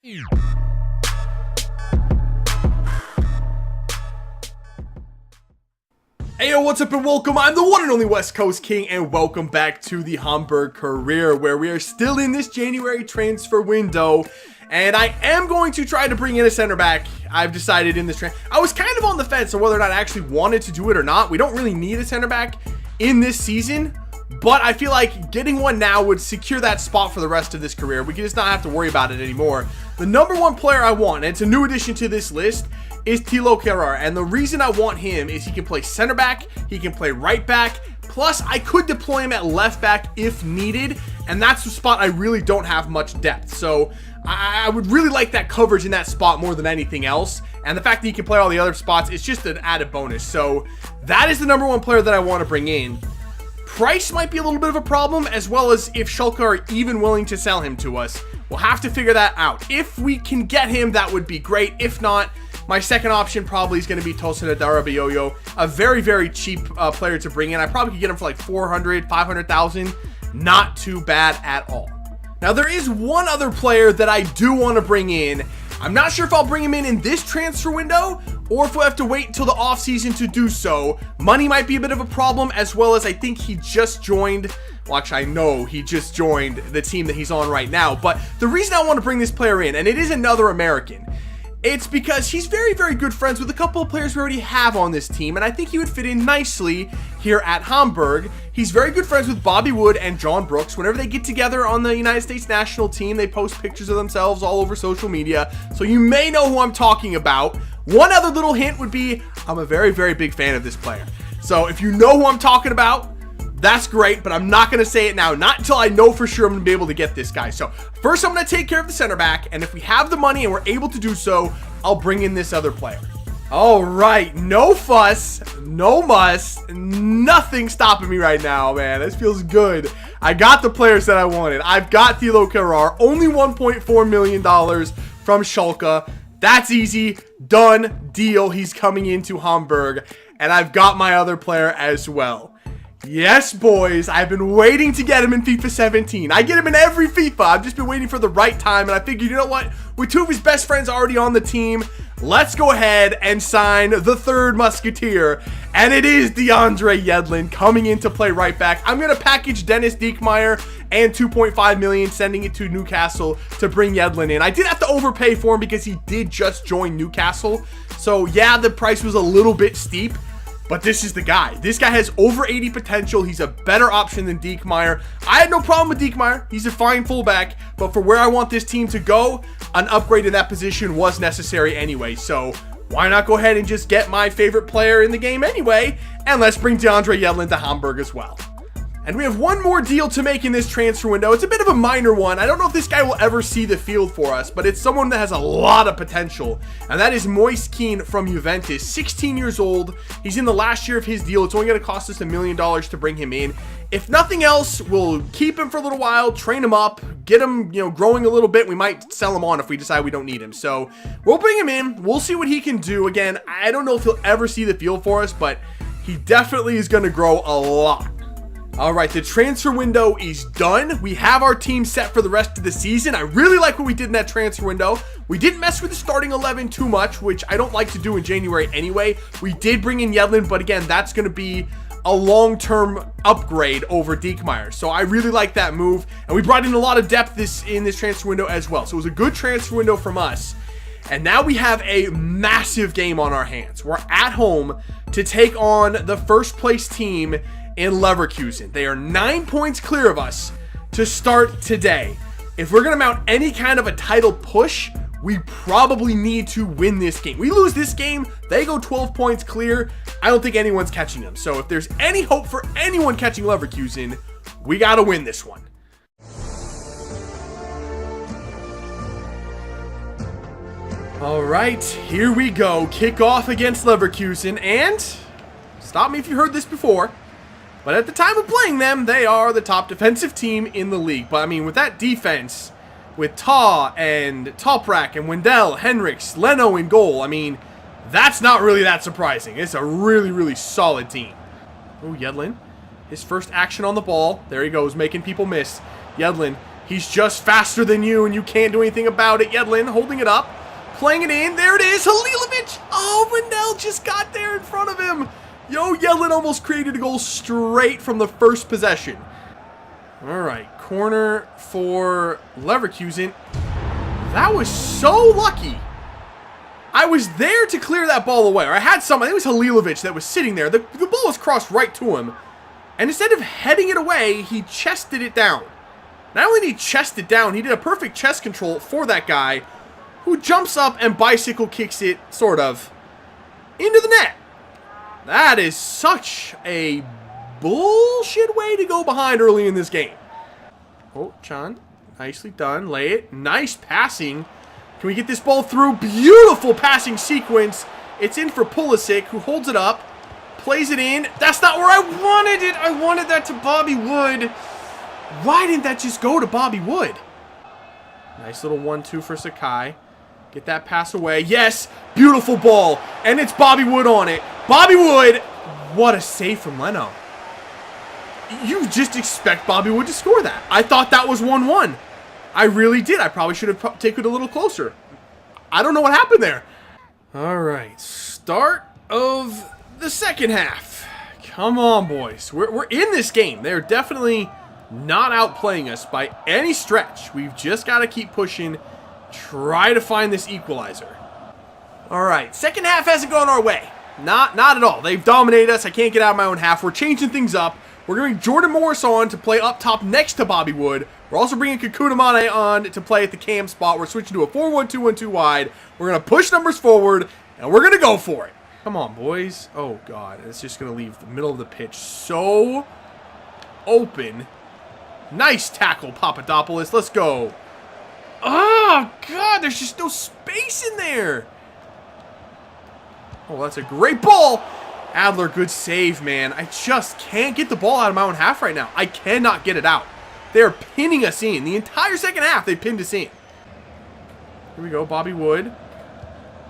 Heyo, what's up and welcome. I'm the one and only West Coast King, and welcome back to the Hamburg career, where we are still in this January transfer window. And I am going to try to bring in a center back. I've decided in this I was kind of on the fence on whether or not I actually wanted to do it or not. We don't really need a center back in this season, but I feel like getting one now would secure that spot for the rest of this career. We can just not have to worry about it anymore. The number one player I want, and it's a new addition to this list, is Aero Chord. And the reason I want him is he can play center back, he can play right back, plus I could deploy him at left back if needed, and that's the spot I really don't have much depth. So I would really like that coverage in that spot more than anything else, and the fact that he can play all the other spots is just an added bonus. So that is the number one player that I want to bring in. Price might be a little bit of a problem, as well as if Schalke are even willing to sell him to us. We'll have to figure that out. If we can get him, that would be great. If not, my second option probably is going to be Tosin Adarabioyo, a very, very cheap player to bring in. I probably could get him for like 400, 500,000. Not too bad at all. Now, there is one other player that I do want to bring in. I'm not sure if I'll bring him in this transfer window or if we'll have to wait until the offseason to do so. Money might be a bit of a problem, as well as I think he just joined. Well, actually, I know he just joined the team that he's on right now. But the reason I want to bring this player in, and it is another American, it's because he's very, very good friends with a couple of players we already have on this team, and I think he would fit in nicely here at Hamburg. He's very good friends with Bobby Wood and John Brooks. Whenever they get together on the United States national team, they post pictures of themselves all over social media, so you may know who I'm talking about. One other little hint would be, I'm a very, very big fan of this player. So if you know who I'm talking about, that's great, but I'm not going to say it now, not until I know for sure I'm going to be able to get this guy. So first I'm going to take care of the center back, and if we have the money and we're able to do so, I'll bring in this other player. All right, no fuss, no muss, nothing stopping me right now, man. This feels good. I got the players that I wanted. I've got Aero Chord, only $1.4 million from Schalke. That's easy, done deal. He's coming into Hamburg, and I've got my other player as well. Yes, boys, I've been waiting to get him in FIFA 17. I get him in every FIFA. I've just been waiting for the right time, and I figured, you know what? With two of his best friends already on the team, let's go ahead and sign the third musketeer, and it is DeAndre Yedlin coming in to play right back. I'm going to package Dennis Diekmeyer and 2.5 million, sending it to Newcastle to bring Yedlin in. I did have to overpay for him because he did just join Newcastle, so yeah, the price was a little bit steep. But this is the guy. This guy has over 80 potential. He's a better option than Diekmeyer. I had no problem with Diekmeyer. He's a fine fullback. But for where I want this team to go, an upgrade in that position was necessary anyway. So why not go ahead and just get my favorite player in the game anyway? And let's bring DeAndre Yedlin to Hamburg as well. And we have one more deal to make in this transfer window. It's a bit of a minor one. I don't know if this guy will ever see the field for us, but it's someone that has a lot of potential. And that is Moise Kean from Juventus, 16 years old. He's in the last year of his deal. It's only going to cost us $1 million to bring him in. If nothing else, we'll keep him for a little while, train him up, get him, growing a little bit. We might sell him on if we decide we don't need him. So we'll bring him in. We'll see what he can do. Again, I don't know if he'll ever see the field for us, but he definitely is going to grow a lot. All right, the transfer window is done. We have our team set for the rest of the season. I really like what we did in that transfer window. We didn't mess with the starting 11 too much, which I don't like to do in January anyway. We did bring in Yedlin, but again, that's going to be a long-term upgrade over Diekmeyer. So I really like that move. And we brought in a lot of depth in this transfer window as well. So it was a good transfer window from us. And now we have a massive game on our hands. We're at home to take on the first place team in Leverkusen. They are 9 points clear of us to start today. If we're going to mount any kind of a title push, we probably need to win this game. We lose this game, they go 12 points clear. I don't think anyone's catching them. So if there's any hope for anyone catching Leverkusen, we got to win this one. All right, here we go. Kickoff against Leverkusen, and stop me if you heard this before, but at the time of playing them, they are the top defensive team in the league. But I mean, with that defense, with Ta and Toprak and Wendell, Henriks, Leno in goal, I mean, that's not really that surprising. It's a really, really solid team. Oh, Yedlin, his first action on the ball. There he goes, making people miss. Yedlin, He's just faster than you, and you can't do anything about it. Yedlin holding it up, playing it in. There it is. Halilovic. Oh, Wendell just got there in front of him. Yo, Yedlin almost created a goal straight from the first possession. All right, corner for Leverkusen. That was so lucky. I was there to clear that ball away. Or I had some, I think it was Halilovic that was sitting there. The ball was crossed right to him. And instead of heading it away, he chested it down. Not only did he chest it down, he did a perfect chest control for that guy, who jumps up and bicycle kicks it, sort of, into the net. That is such a bullshit way to go behind early in this game. Oh, Chan, nicely done. Lay it. Nice passing. Can we get this ball through? Beautiful passing sequence. It's in for Pulisic, who holds it up, plays it in. That's not where I wanted it. I wanted that to Bobby Wood. Why didn't that just go to Bobby Wood? Nice little 1-2 for Sakai. Get that pass away. Yes, beautiful ball. And it's Bobby Wood on it. Bobby Wood. What a save from Leno. You just expect Bobby Wood to score that. I thought that was 1-1. I really did. I probably should have taken it a little closer. I don't know what happened there. All right. Start of the second half. Come on, boys. We're in this game. They're definitely not outplaying us by any stretch. We've just got to keep pushing. Try to find this equalizer. All right. Second half hasn't gone our way. Not at all. They've dominated us. I can't get out of my own half. We're changing things up. We're going to bring Jordan Morris on to play up top next to Bobby Wood. We're also bringing Kakuta Mane on to play at the cam spot. We're switching to a 4-1-2-1-2 wide. We're going to push numbers forward, and we're going to go for it. Come on, boys. Oh, God. It's just going to leave the middle of the pitch so open. Nice tackle, Papadopoulos. Let's go. Oh, God. There's just no space in there. Oh, that's a great ball. Adler, good save, man. I just can't get the ball out of my own half right now. I cannot get it out. They're pinning us in. The entire second half, they pinned us in. Here we go, Bobby Wood.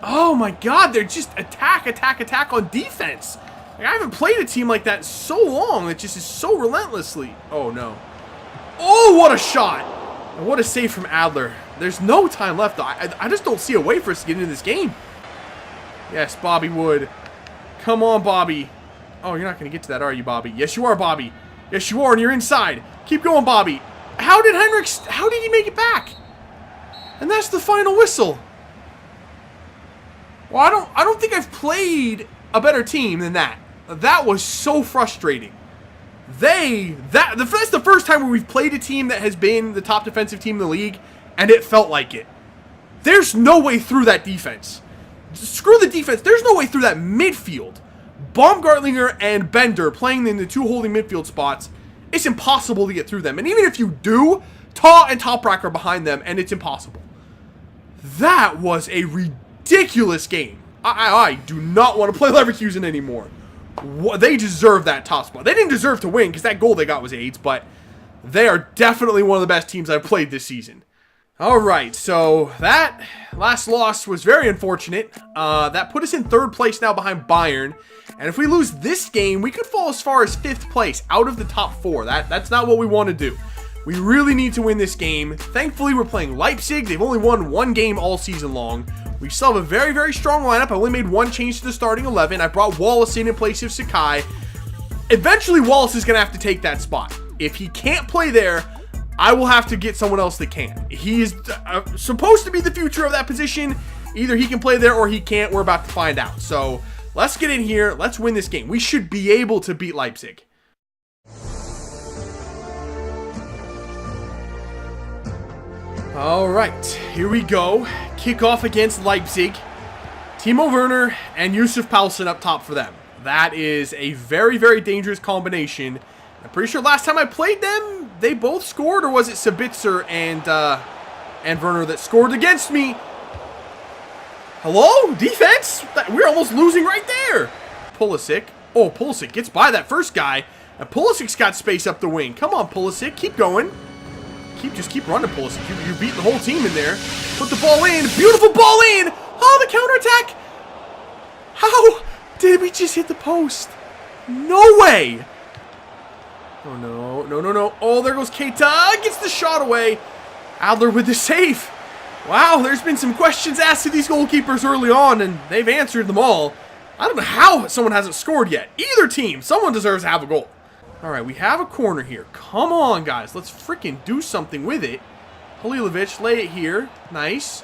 Oh, my God. They're just attack on defense. Like, I haven't played a team like that in so long. It just is so relentlessly. Oh, no. Oh, what a shot. And what a save from Adler. There's no time left. I just don't see a way for us to get into this game. Yes, Bobby Wood. Come on, Bobby. Oh, you're not going to get to that, are you, Bobby? Yes, you are, Bobby. Yes, you are, and you're inside. Keep going, Bobby. How did he make it back? And that's the final whistle. Well, I don't think I've played a better team than that. That was so frustrating. That's the first time where we've played a team that has been the top defensive team in the league, and it felt like it. There's no way through that defense. Screw the defense. There's no way through that midfield. Baumgartlinger and Bender playing in the two holding midfield spots. It's impossible to get through them. And even if you do, Taw and Toprak are behind them, and it's impossible. That was a ridiculous game. I do not want to play Leverkusen anymore. They deserve that top spot. They didn't deserve to win because that goal they got was AIDS, but they are definitely one of the best teams I've played this season. All right, so that last loss was very unfortunate. That put us in third place now behind Bayern. And if we lose this game, we could fall as far as 5th place out of the top 4. That's not what we want to do. We really need to win this game. Thankfully, we're playing Leipzig. They've only won one game all season long. We still have a very, very strong lineup. I only made one change to the starting 11. I brought Wallace in place of Sakai. Eventually, Wallace is going to have to take that spot. If he can't play there, I will have to get someone else that can. He is supposed to be the future of that position. Either he can play there or he can't. We're about to find out. So let's get in here. Let's win this game. We should be able to beat Leipzig. All right, here we go. Kickoff against Leipzig. Timo Werner and Yusuf Poulsen up top for them. That is a very, very dangerous combination. I'm pretty sure last time I played them, they both scored, or was it Sabitzer and Werner that scored against me? Hello? Defense? We're almost losing right there. Pulisic. Oh, Pulisic gets by that first guy. And Pulisic's got space up the wing. Come on, Pulisic. Keep going. Just keep running, Pulisic. You're beating the whole team in there. Put the ball in. Beautiful ball in. Oh, the counterattack. How did we just hit the post? No way. Oh, no. no, no, no. Oh, there goes Keita. Gets the shot away. Adler with the save. Wow, there's been some questions asked to these goalkeepers early on, and they've answered them all. I don't know how someone hasn't scored yet. Either team, someone deserves to have a goal. All right, we have a corner here. Come on, guys. Let's freaking do something with it. Halilovic, lay it here. Nice.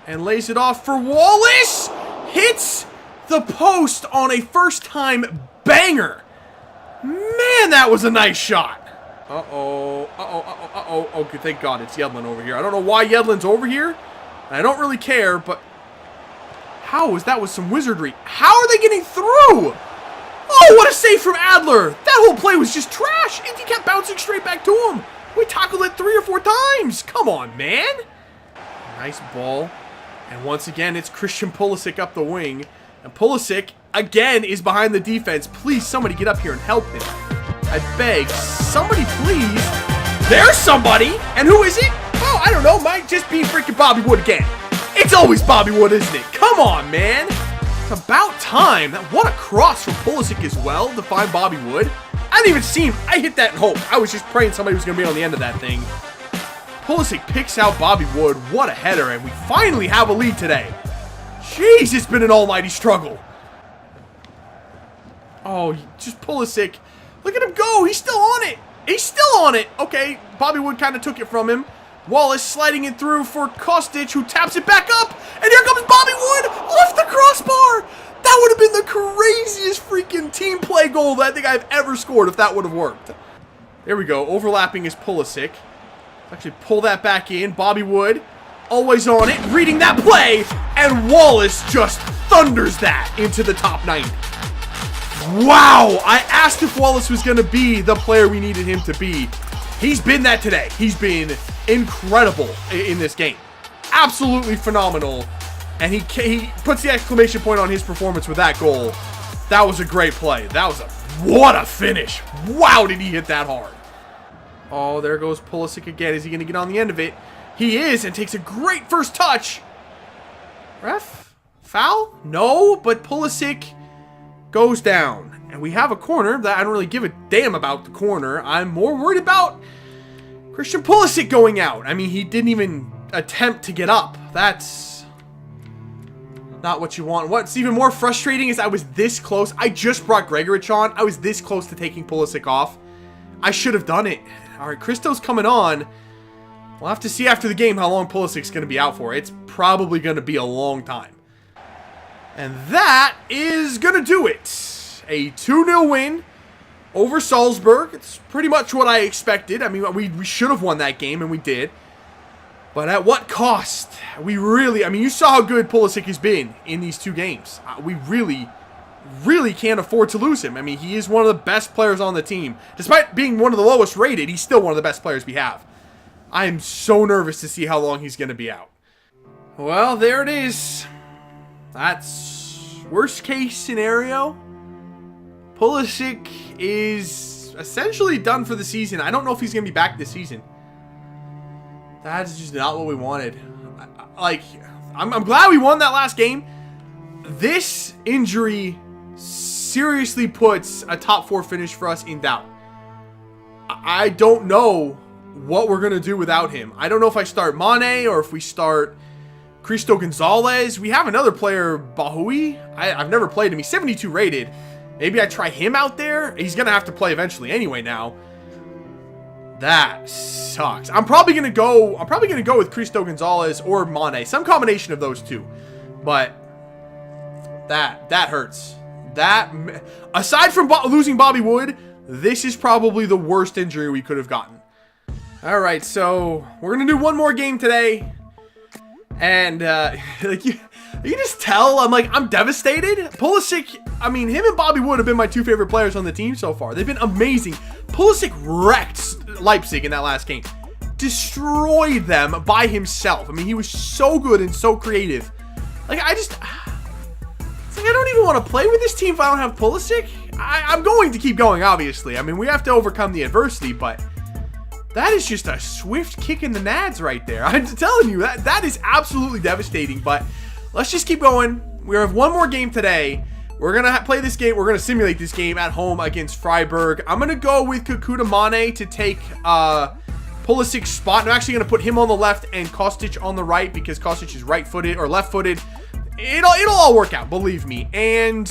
And lays it off for Wallace. Hits the post on a first-time banger. Man, that was a nice shot. Uh-oh. Uh-oh. Uh-oh. Uh-oh. Oh, good. Thank God it's Yedlin over here. I don't know why Yedlin's over here. I don't really care, but how is that with some wizardry? How are they getting through? Oh, what a save from Adler. That whole play was just trash. And he kept bouncing straight back to him. We tackled it 3 or 4 times. Come on, man. Nice ball. And once again, it's Christian Pulisic up the wing. And Pulisic, again, is behind the defense. Please, somebody get up here and help him. I beg. Somebody, please. There's somebody. And who is it? Oh, I don't know. Might just be freaking Bobby Wood again. It's always Bobby Wood, isn't it? Come on, man. It's about time. What a cross from Pulisic as well to find Bobby Wood. I didn't even see him. I hit that in hope. I was just praying somebody was going to be on the end of that thing. Pulisic picks out Bobby Wood. What a header. And we finally have a lead today. Jeez, it's been an almighty struggle. Oh, just Pulisic. Look at him go. He's still on it. He's still on it. Okay, Bobby Wood kind of took it from him. Wallace sliding it through for Kostic, who taps it back up. And here comes Bobby Wood off the crossbar. That would have been the craziest freaking team play goal that I think I've ever scored if that would have worked. There we go. Overlapping is Pulisic. Actually pull that back in. Bobby Wood always on it. Reading that play. And Wallace just thunders that into the top 90. Wow. I asked if Wallace was going to be the player we needed him to be. He's been that today. He's been incredible in this game. Absolutely phenomenal. And he puts the exclamation point on his performance with that goal. That was a great play. What a finish. Wow, did he hit that hard. Oh, there goes Pulisic again. Is he going to get on the end of it? He is, and takes a great first touch. Ref? Foul? No, but Pulisic goes down. And we have a corner that I don't really give a damn about the corner. I'm more worried about Christian Pulisic going out. I mean, he didn't even attempt to get up. That's not what you want. What's even more frustrating is I was this close. I just brought Gregorich on. I was this close to taking Pulisic off. I should have done it. All right, Christo's coming on. We'll have to see after the game how long Pulisic's going to be out for. It's probably going to be a long time. And that is going to do it. A 2-0 win over Salzburg. It's pretty much what I expected. I mean, we should have won that game, and we did. But at what cost? We really, I mean, you saw how good Pulisic has been in these 2 games. We really can't afford to lose him. I mean, he is one of the best players on the team. Despite being one of the lowest rated, he's still one of the best players we have. I am so nervous to see how long he's going to be out. Well, there it is. That's worst case scenario. Pulisic is essentially done for the season. I don't know if he's going to be back this season. That's just not what we wanted. I'm glad we won that last game. This injury seriously puts a top 4 finish for us in doubt. I don't know what we're going to do without him. I don't know if I start Mane or if we start Cristo Gonzalez. We have another player, Bahoui. I've never played him. He's 72 rated. Maybe I try him out there. He's going to have to play eventually anyway now. That sucks. I'm probably going to go with Cristo Gonzalez or Mane. Some combination of those two. But that hurts. That, aside from losing Bobby Wood, this is probably the worst injury we could have gotten. All right, so we're going to do one more game today. And like you just tell I'm devastated. Pulisic, I mean, him and Bobby Wood have been my 2 favorite players on the team so far. They've been amazing. Pulisic wrecked Leipzig in that last game. Destroyed them by himself. I mean, he was so good and so creative. It's like I don't even want to play with this team if I don't have Pulisic. I'm going to keep going, obviously. I mean, we have to overcome the adversity, but that is just a swift kick in the nads right there. I'm telling you, that is absolutely devastating, but let's just keep going. We have one more game today. We're going to play this game. We're going to simulate this game at home against Freiburg. I'm going to go with Kakuta Mane to take Pulisic's spot. I'm actually going to put him on the left and Kostic on the right because Kostic is right-footed or left-footed. It'll all work out, believe me. And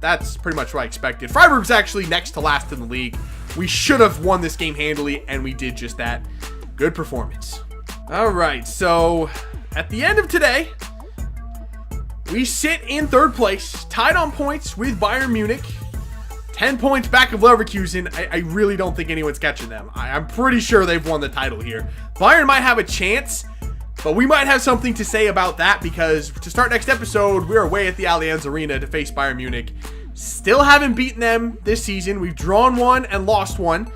that's pretty much what I expected. Freiburg's actually next to last in the league. We should have won this game handily, and we did just that. Good performance. All right, so at the end of today, we sit in third place, tied on points with Bayern Munich. 10 points back of Leverkusen. I really don't think anyone's catching them. I'm pretty sure they've won the title here. Bayern might have a chance, but we might have something to say about that because to start next episode, we're away at the Allianz Arena to face Bayern Munich. Still haven't beaten them this season. We've drawn one and lost one.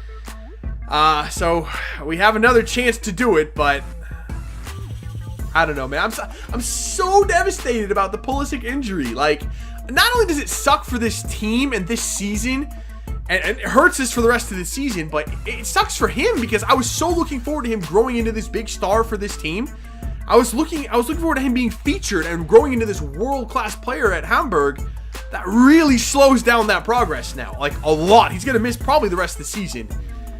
So we have another chance to do it, but I don't know, man. I'm so devastated about the Pulisic injury. Like, not only does it suck for this team and this season, and it hurts us for the rest of the season, but it sucks for him because I was so looking forward to him growing into this big star for this team. I was looking forward to him being featured and growing into this world-class player at Hamburg. That really slows down that progress now, like a lot. He's going to miss probably the rest of the season.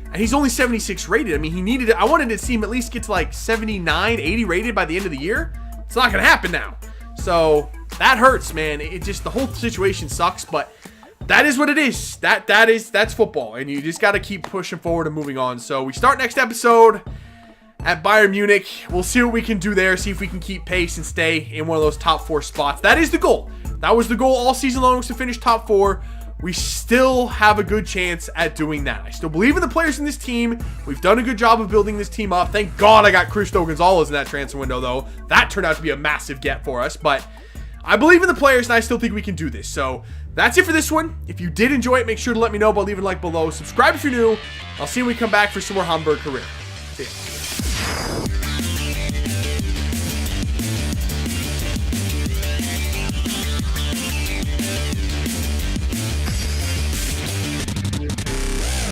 And he's only 76 rated. I mean, I wanted to see him at least get to like 79, 80 rated by the end of the year. It's not going to happen now. So that hurts, man. The whole situation sucks, but that is what it is. That's football. And you just got to keep pushing forward and moving on. So we start next episode at Bayern Munich. We'll see what we can do there. See if we can keep pace and stay in one of those top 4 spots. That is the goal. That was the goal all season long, was to finish top 4. We still have a good chance at doing that. I still believe in the players in this team. We've done a good job of building this team up. Thank God I got Cristo Gonzalez in that transfer window, though. That turned out to be a massive get for us. But I believe in the players, and I still think we can do this. So that's it for this one. If you did enjoy it, make sure to let me know by leaving a like below. Subscribe if you're new. I'll see you when we come back for some more Hamburg career. See ya.